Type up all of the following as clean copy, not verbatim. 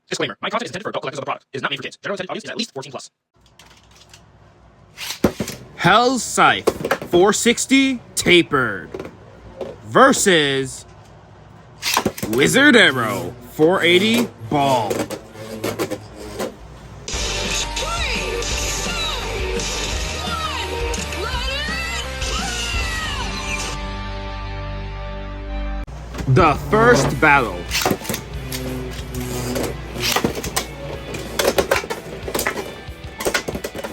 Disclaimer: my content is intended for adult collectors of the product. It is not made for kids. General intended audience is at least 14 plus. HellsScythe 460 Tapered versus WizardArrow 480 Ball. The first battle.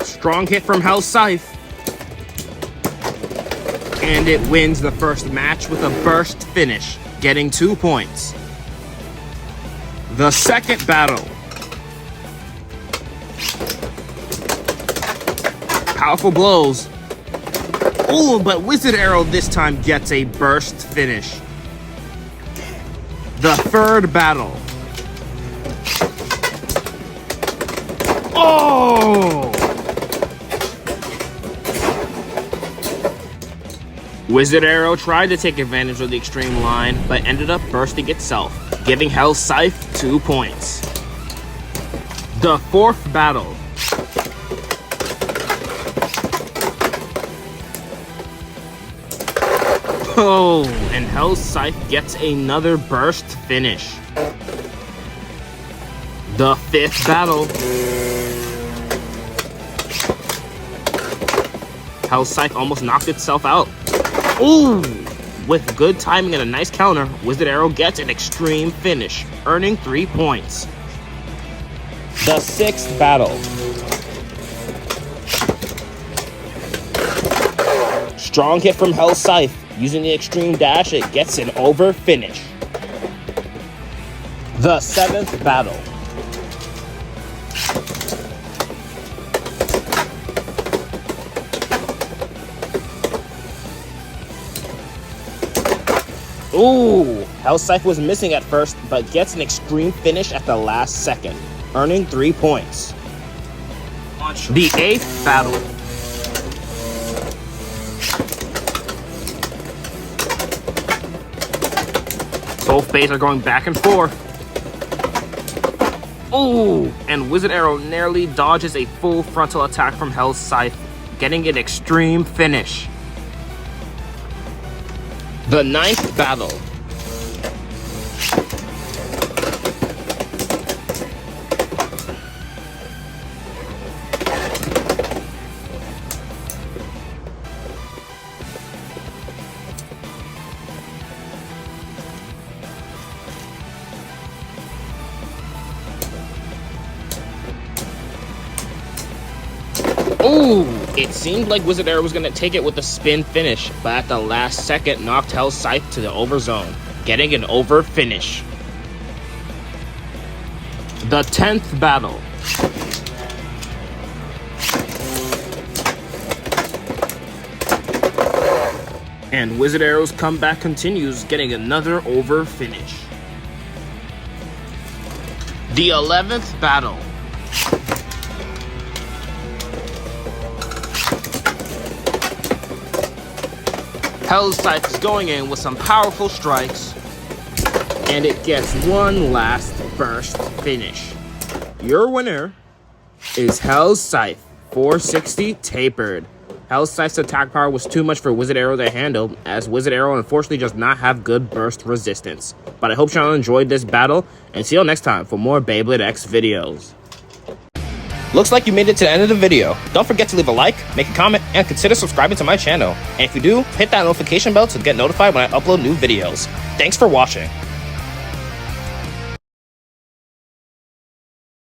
Strong hit from HellsScythe. And it wins the first match with a burst finish, getting 2 points. The second battle. Powerful blows. Oh, but WizardArrow this time gets a burst finish. The third battle. Oh! WizardArrow tried to take advantage of the extreme line, but ended up bursting itself, giving HellsScythe 2 points. The fourth battle. Oh, and HellsScythe gets another burst finish. The fifth battle. HellsScythe almost knocked itself out. Ooh! With good timing and a nice counter, WizardArrow gets an extreme finish, earning 3 points. The sixth battle. Strong hit from HellsScythe. Using the extreme dash, it gets an over finish. The seventh battle. Ooh, HellsScythe was missing at first, but gets an extreme finish at the last second, earning 3 points. The eighth battle. Both bays are going back and forth. Ooh, and WizardArrow narrowly dodges a full frontal attack from HellsScythe, getting an extreme finish. The ninth battle. Ooh, it seemed like WizardArrow was going to take it with a spin finish, but at the last second knocked HellsScythe to the over zone, getting an over finish. The 10th battle. And WizardArrow's comeback continues, getting another over finish. The 11th battle. HellsScythe is going in with some powerful strikes, and it gets one last burst finish. Your winner is HellsScythe 460 Tapered. HellsScythe's attack power was too much for WizardArrow to handle, as WizardArrow unfortunately does not have good burst resistance. But I hope y'all enjoyed this battle, and see you next time for more Beyblade X videos. Looks like you made it to the end of the video. Don't forget to leave a like, make a comment, and consider subscribing to my channel. And if you do, hit that notification bell to get notified when I upload new videos. Thanks for watching.